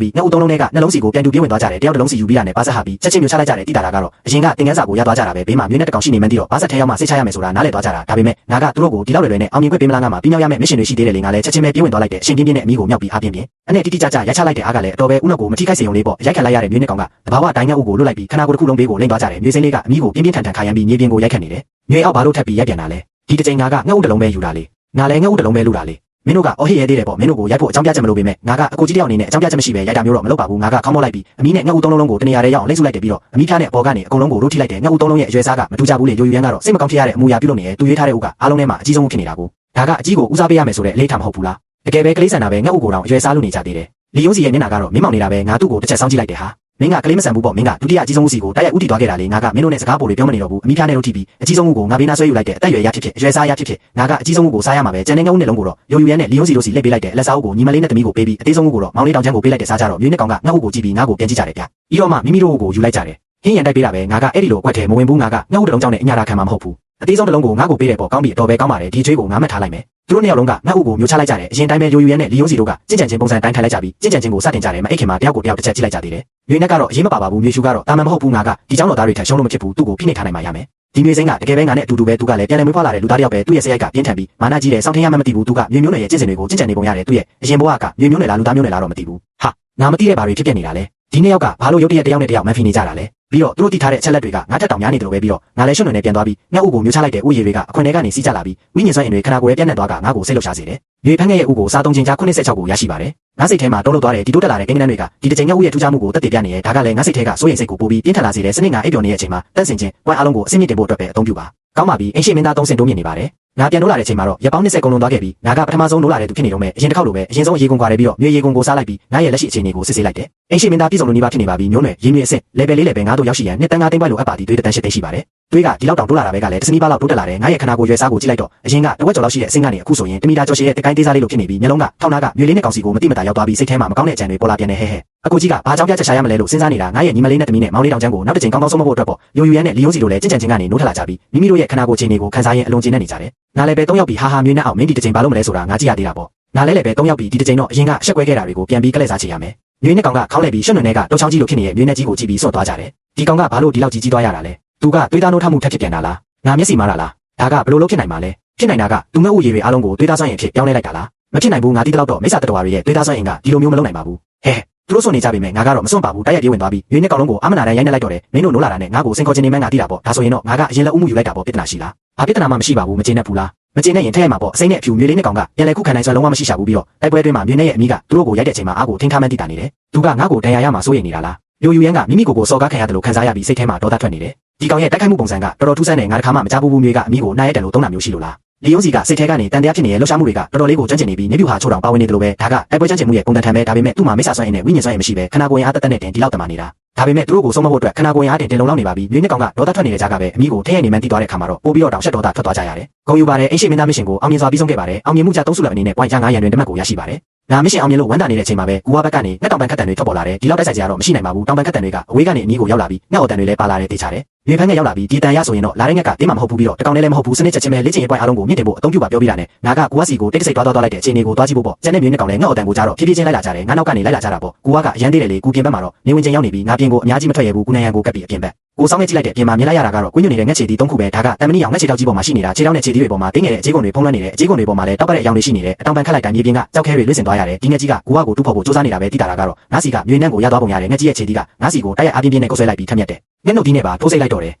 ပြီးငှက်ဥသုံးလုံးနဲ့ကနှလုံးစီကိုပြန်တူပြေးဝင်သွားကြတယ်တယောက်တစ်လုံးစီယူပြီးတာနဲ့ပါဆက်ဟာပြီးချက်ချင်းမျိုးချလိုက်ကြတယ်တိတာတာကတော့အရင်ကတင်ကန်းစာကိုရသွားကြတာပဲဘေးမှာမျိုးနဲ့တကောင်ရှိနေမှန်းသိတော့ပါဆက်ထဲရောက်မှစိတ်ချရမယ်ဆိုတာနားလည်သွားကြတာဒါပေမဲ့ငါကသူတို့ကိုဒီလောက်လွယ်လွယ်နဲ့အောင်မြင်ခွင့်ပေးမလားငါမှပြီးမြောက်ရမယ့်မစ်ရှင်တွေရှိသေးတယ်လေငါလည်းချက်ချင်းပဲပြေးဝင်သွားလိုက်တဲ့အရှင်ပြင်းပြင်းနဲ့အမိကိုမြောက်ပြီးအားပြင်းပြင်းအဲ့နဲ့တိတိကျကျရိုက်ချလိုက်တဲ့အားကလည်းအတော်ပဲဥနှုတ်ကိုမထိခိုက်စေုံလေးပေါ့ရိုက်ခတ်လိုက်ရတဲ့မျိုးနဲ့ကောင်ကတဘာဝတိုင်းငှက်ဥကိုလွတ်လိုက်ပြီးခနာကိုတစ်ခုလုံးဘေးကိုလိမ့်သွားကြတယ်မျိုးစိမ်းလေးကအမိကိုပြင်းပြင်းထန်ထန်ခါရမ်းပြီးမြေပြင်ကိုရိုက်ခတ်နေတယ်မျိုးအောက်ဘာလို့ထပ်ပြီးရိုက်ပြန်တာလဲဒီတစ်ချိန်ငါကငှက်ဥတစ်လုံးပဲယူတာလေငါလည်းငှက်ဥတစ်လုံးပဲလူတာလေမင်းတို့ကအော်ဟစ်ရဲသေးတယ်ပေါ့မင်းတို့ကိုရိုက်ဖို့အကြောင်းပြချက်မလို့ပေမဲ့ငါကအကိုကြီးတယောက်အနေနဲ့အကြောင်းပြချက်မရှိပဲရိုက်တာမျိုးတော့မလုပ်ပါဘူးငါကခေါင်းမောက်လိုက်ပြီးအမီးနဲ့ငှက်ဥသုံးလုံးကိုတနေရာထဲရောက်လိမ့်စုလိုက်တယ်ပြီးတော့အမီးဖျားနဲ့အပေါ်ကနေအကုန်လုံးကိုရိုးထိလိုက်တယ်ငှက်ဥသုံးလုံးရဲ့အရွယ်စားကမတူကြဘူးလေရိုယူရန်ကတော့စိတ်မကောင်းဖြစ်ရတဲ့အမူအရာပြုလုပ်နေတယ်သူရွေးထားတဲ့ဥကအားလုံးထဲမှာအကြီးဆုံးဖြစ်နေတာကိုဒါကအကြီးကိုဦးစားပေးရမယ်ဆိုတဲ့အလေးထားမဟုတ်ဘူးလားတကယ်ပဲကလေးဆန်တာပဲငှက်ဥကိုတောင်အရွယ်စားလို့နေကြသေးတယ် လီယုံစီရဲ့မျက်နှာကတော့မင်းမောင်နေတာပဲငါသူ့ကိုတစ်ချက်စောင့်ကြည့်လိုက်တယ်ဟာမင်းကကလေးမဆန်ဘူးပေါ့မင်းကဒုတိယအကြီးဆုံးဦးစီကိုတိုက်ရိုက်ဦးတည်သွားခဲ့တာလေငါကမင်းတို့နဲ့စကားပိုတွေပြောမနေတော့ဘူးအမိဖျားနဲ့တို့ထိပြီးအကြီးဆုံးဦးကိုငါဘေးနာဆွဲယူလိုက်တဲ့အသက်အရွယ်ရဖြစ်ဖြစ်အရွယ်စားရဖြစ်ဖြစ်ငါကအကြီးဆုံးဦးကိုစားရမှာပဲကျန်တဲ့ငါဦးနဲ့လုံးကိုတော့ယုံယူရန်နဲ့လီယုံစီတို့စီလက်ပေးလိုက်တဲ့အလက်စားဦးကိုညီမလေးနဲ့သမီးကိုပေးပြီးအသေးဆုံးဦးကိုတော့မောင်လေးတောင်ချမ်းကိုပေးလိုက်တဲ့စားကြတော့မျိုးနဲ့ကောင်ကငါ့ဦးကိုကြည့်ပြီးငါ့ကိုပြန်ကြည့်ကြတယ်ဗျပြီးတော့မှမိမိတို့ကိုယူလိုက်ကြတယ်ဟင်းရန်တိုက်ပေးတာပဲငါကအဲ့ဒီလိုအကွက်ထဲမဝင်ဘူးငါကငါ့ဦးတလုံးကြောင့်နဲ့အညာတာခံမှာမဟုတ်ဘူးအသေးဆုံးတစ်လုံးကိုငါ့ကိုပေးတယ်ပေါ့ကောင်းပြီအတော်ပဲကောင်းပါတယ်ဒီချွေးကိုငါမှတ်ထားလိုက်မယ်သူတို့နှစ်ယောက်လုံးကငါ့ဦးကိုမျိုးချလိုက်ကြတယ်အရင်တိုင်းပဲယိုယူရန်နဲ့လီယုံစီတို့ကကြင်ကြံချင်းပုံစံတိုင်းထိုင်လိုက်ကြပြီးကြင်ကြံချင်းကိုစတင်ကြတယ်မအိတ်ခင်မှာတယောက်ကိုတယောက်တစ်ချက်ကြည့်လိုက်ကြသေးတယ်မျိုးနဲ့ကတော့အရေးမပါပါဘူးမျိုးရှုကတော့တာမန်မဟုတ်ဘူးငါကဒီเจ้าတော်သားတွေထက်ရှုံးလို့မဖြစ်ဘူးသူ့ကိုဖိနှိပ်ထားနိုင်မှာရမယ်ဒီမျိုးစိမ့်ကတကယ်ပဲငါနဲ့အတူတူပဲသူကလည်းပြန်လည်မွေးဖွားလာတဲ့လူသားတစ်ယောက်ပဲသူ့ရဲ့စရိုက်ကပြင်းထန်ပြီးမာနကြီးတယ်စောင့်ထင်းရမှမသိဘူးသူကမျိုးမျိုးနဲ့ရဲ့ကျင့်စဉ်တွေကိုကျင့်ကြံနေပုံရတယ်သူ့ရဲ့အရင်ဘဝကမျိုးမျိုးနဲ့လားလူသားမျိုးနဲ့လားတော့မသိဘူးဟာငါမသိတဲ့ဘာတွေဖြစ်ပြနေတာလဲဒီနှစ်ယောက်ကဘာလို့ရုတ်တရက်တယောက်နဲ့တယောက်မန်ဖီနေကြတာလဲပြီးတော့သူတို့တည်ထားတဲ့အချက်လက်တွေကငါထက်တောင်များနေတယ်လို့ပဲပြီးတော့ငါလည်းရွှွန့်နေပြန်သွားပြီးငါ့ဦးကိုမျိုးချလိုက်တဲ့ဥယေတွေကအခွင့်ထဲကနေစီးကြလာပြီးဝိညာဉ်စွမ်းအင်တွေခန္ဓာကိုယ်ရဲ့ပြန့်နှံ့သွားကငါ့ကိုစိတ်လှုပ်ရှားစေတယ်။မြေဖန်းငယ်ရဲ့ဥကိုစားသုံးခြင်းကြား86ကိုရရှိပါတယ်။ငါစိတ်ထဲမှာတုံးလို့သွားတဲ့ဒီတိုးတက်လာတဲ့ကိန်းဂဏန်းတွေကဒီတစ်ချိန်ငါ့ဦးရဲ့ထူးခြားမှုကိုသက်သေပြနေရဲ့ဒါကလည်းငါစိတ်ထဲကစိုးရိမ်စိတ်ကိုပိုပြီးပြင်းထန်လာစေတဲ့စနစ်ငါအိပ်ပျော်နေတဲ့အချိန်မှာတန့်စင်ခြင်းဝိုင်းအားလုံးကိုအစိမ့်မြင့်တင်ဖို့အတွက်ပဲအသုံးပြုပါ။ကောင်းပါပြီ။အင်ရှိမင်းသား3ဆင့်တိုးမြင့်နေပါတယ်။ငါပြန်လို့လာတဲ့အချိန်မှာတော့ရပောင်း20ကုန်လုံးသွားခဲ့ပြီးငါကပထမဆုံးလို့လာတဲ့သူဖြစ်နေတော့မယ်အရင်တစ်ခေါက်လိုပဲအရင်ဆုံးရေကုန်ခွာတယ်ပြီးတော့မြေရေကုန်ကိုစားလိုက်ပြီးငါရဲ့လက်ရှိအခြေအနေကိုစစ်ဆေးလိုက်တယ်အင်ရှိမင်းသားပြည်စုံလိုနီးပါးဖြစ်နေပါပြီမျိုးနွယ်ရေမြေအဆင့် level 4 level 5တို့ရောက်ရှိရန်နှစ်တန်း5သိန်းပိုက်လိုအပ်ပါသည်သွေးတန်း8သိန်းရှိပါတယ်သွေးကဒီလောက်တောင်တိုးလာတာပဲကလည်းတစ်စနီးပါးလောက်တိုးတက်လာတယ်ငါရဲ့ခန္ဓာကိုယ်ရွယ်စားကိုကြည့်လိုက်တော့အရင်ကတဝက်ကျော်လောက်ရှိတဲ့အဆင့်ကနေအခုဆိုရင်တမီတာကျော်ရှိရဲ့တကိုင်းသေးစားလေးလိုဖြစ်နေပြီးမျက်လုံးကထောက်နာကမြေလေးနဲ့ကောင်စီကိုမတိမတာရောက်သွားပြီးစိတ်ထဲမှာမကောင်းတဲ့အကြံတွေပေါ်လာပြန်နေဟဲအကူကြီးကဘာကြောင့်ပြချက်ရှာရမလဲလို့စဉ်းစားနေတာငါရဲ့ညီမလေးနဲ့သမီးနဲ့မောင်လေးတောင်ချမ်းကိုနောက်တစ်ချိန်ကောင်းကောင်းဆုံးမဖို့အတွက်ပေါ့ယုံယူရန်နဲ့လီယုံစီတို့လည်းကြင်ကြံချင်းကနေနိုးထလာကြပြီးမိမိတို့ရဲ့ခန္ဓာကိုယ်ခြေနေကိုခန်းစားရင်အလုံးကျင်းနေကြတယ်ငါလည်းပဲ3ယောက်ပြီးဟာမြေနဲ့အောင်မင်းဒီတစ်ချိန်ဘာလို့မလဲဆိုတာငါကြည့်ရသေးတာပေါ့ငါလည်းပဲ3ယောက်ပြီးဒီတစ်ချိန်တော့အရင်ကအဆက်ကွဲခဲ့တာတွေကိုပြန်ပြီးကလဲစားချင်ရမယ်မြေနဲ့ကောင်ကခေါင်းလဲပြီးရွှွန့်နယ်ကတောချောင်းကြီးလိုဖြစ်နေတဲ့မြေနဲ့ကြီးကိုကြည့်ပြီးစော့သွားကြတယ်ဒီကောင်ကဘာလို့ဒီလောက်ကြီးသွားရတာလဲသူကသွေးသားနိုးထမှုထက်ဖြစ်ပြန်တာလားငါမျက်စိမားတာလားဒါကဘလို့လို့ဖြစ်နိုင်မှာလဲဖြစ်နိုင်တာကသူငှက်ဥရည်တွေအားလုံးကိုသွေးသားစွမ်းအင်ဖြစ်ပြောင်းလဲလိုက်တာလားမဖြစ်နိုင်ဘူးငါတီးတော့မိစ္ဆာတတော်တွေရဲ့သွေးသားစွမ်းအင်ကဒီလိုမျိုးမလုပ်နိုင်ပါဘူးသူတို့စွန့်နေကြပြီမဲ့ငါကတော့မစွန့်ပါဘူးတိုက်ရိုက်ပြေးဝင်သွားပြီးရွေးနဲ့ကောင်လုံးကိုအမနာတန်းရိုင်းနေလိုက်တော့တယ်မင်းတို့နိုးလာတာနဲ့ငါ့ကိုစင်ခေါ်ခြင်းနေမှန်းငါသိတာပေါ့ဒါဆိုရင်တော့ငါကအရင်လက်ဦးမှုယူလိုက်တာပေါ့ပြဿနာရှိလားဘာပြဿနာမှမရှိပါဘူးမကျေနပ်ဘူးလားမကျေနပ်ရင်ထည့်ရမှာပေါ့အစိမ့်နဲ့အဖြူမြေလေးနဲ့ကောင်ကပြန်လဲခုခံနိုင်စွမ်းလုံးဝမရှိရှာဘူးပြီးတော့တိုက်ပွဲတွင်းမှာမြေနဲ့ရဲ့အမိကသူတို့ကိုရိုက်တဲ့အချိန်မှာအားကိုထင်းထားမှန်းသိတာနေတယ်သူကငါ့ကိုဒဏ်ရာရမှာစိုးရိမ်နေတာလားယိုယူရန်ကမိမိကိုစော်ကားခံရတယ်လို့ခံစားရပြီးစိတ်ထဲမှာဒေါသထွက်နေတယ်ဒီကောင်ရဲ့တိုက်ခိုက်မှုပုံစံကတော်တော်ထူးဆန်းနေငါတခါမှမကြားဘူးဘူးမြေကအမိကိုနှားရက်တယ်လို့သုံးတာမျိုးရှိလို့လားလီယုံစီကစိတ်ထဲကနေတန်တရားဖြစ်နေတဲ့လှုပ်ရှားမှုတွေကတော်တော်လေးကိုကြမ်းကျင်နေပြီးနေပြူဟာချိုးတောင်ပါဝင်နေတယ်လို့ပဲဒါကတိုက်ပွဲကြမ်းကျင်မှုရဲ့ပုံသဏ္ဍာန်ပဲဒါပေမဲ့သူ့မှာမိစ္ဆာစွမ်းအင်နဲ့ဝိညာဉ်စွမ်းအင်မရှိပဲခန္ဓာကိုယ်အားတက်တက်နဲ့တင်ဒီလောက်တမနေတာဒါပေမဲ့သူတို့ကိုဆုံးမဖို့အတွက်ခန္ဓာကိုယ်အားတင်လုံလောက်နေပါပြီမြေနဲ့ကောင်ကဒေါသထွက်နေတဲ့ကြားကပဲအမိကိုထဲရနေမှန်းသိသွားတဲ့အခါမှာတော့ပို့ပြီးတော့တောင်ရှက်ဒေါသထွက်သွားကြရတယ်ဂုံယူပါတယ်အိမ်ရှိမင်းသားမရှင်ကိုအောင်မြင်စွာပြီးဆုံးခဲ့ပါတယ်အောင်မြင်မှုကြ3စုလက်အနေနဲ့ပွိုင်းချ900ရန်တွင်တမတ်ကိုရရှိပါတယ်ငါမရှင်အောင်မြင်လို့ဝမ်းတာနေတဲ့အချိန်မှာပဲကူဝါဘက်ကနေငှက်တောင်ပန်ခတ်တန်တွေထွက်ပေါ်လာတယ်ဒီလောက်တိုက်ဆိုင်ကြရတော့မရှိနိုင်ပါဘူးတောင်ပန်ခတ်တန်တွေကအဝေးကနေအနီးကိုရောက်လာပြီးငှက်အော်တန်တွေလည်းပါလာတယ်တေချာတယ်မြေဖန်းငယ်ရောက်လာပြီးဒီတန်ရဆိုရင်တော့လာတဲ့ငှက်ကတင်းမှာမဟုတ်ဘူးပြီးတော့တကောင်လည်းမဟုတ်ဘူးစနစ်ချက်ချင်းပဲလေ့ကျင့်ရေးပွိုင်းအားလုံးကိုမြင့်တင်ဖို့အသုံးပြုပါပြောပြီးတာနဲ့ငါကကူဝါစီကိုတိတ်တဆိတ်သွားလိုက်တဲ့အခြေအနေကိုသွားကြည့်ဖို့ပေါ့ကျန်တဲ့မြေနဲ့ကောင်လည်းငှက်အော်တန်ကိုကြားတော့ဖြည်းဖြည်းချင်းလိုက်လာကြတယ်ငါနောက်ကနေလိုက်လာကြတာပေါ့ကူဝါကအရန်သေးတယ်လေကူပြင်ဘက်မှာတော့နေဝင်ချင်းရောက်နေပြီးငါပြင်ကိုအများကြီးမထွက်ရဘူးကူနိုင်ရန်ကိုကပ်ပြီးအပြင်ဘက်ကိုစောင်းနေကြည့်လိုက်တဲ့အပြင်မှာမြင်လိုက်ရတာကတော့ကွင်းညွန့်နေတဲ့ငှက်ခြေတီ3ခုပဲဒါကတမနီအောင်ငှက်ခြေတောက်ကြီးပေါ်မှာရှိနေတာခြေတောက်နဲ့ခြေတီးတွေပေါ်မှာတင်းငယ်တဲ့အခြေကုန်တွေဖုံးလွှမ်းနေတဲ့အခြေကုန်တွေပေါ်မှာလည်းတောက်ပတ်တဲ့အယောင်တွေရှိနေတယ်အတောင်ပန်ခတ်လိုက်တိုင်းမြေပြင်ကကြောက်ခဲတွေလွင့်စင်သွားရတယ်ဒီငှက်ကြီးကကူဝါကိုတူးဖို့စူးစမ်းနေတာပဲတိတာတာကတော့ငါစီကမြေနှံ့ကိုရသွားပုံရတယ်ငှက်ကြီးရဲ့ခြေတီးကငါစီကိုတိုက်ရိုက်အားပြင်းပြင်းနဲ့ကုတ်ဆွဲလိုက်ပြီးထက်မြက်တယ်ငှက်နှုတ်ဒီနဲ့ပါထိုးစိတ်လိုက်တော့တယ်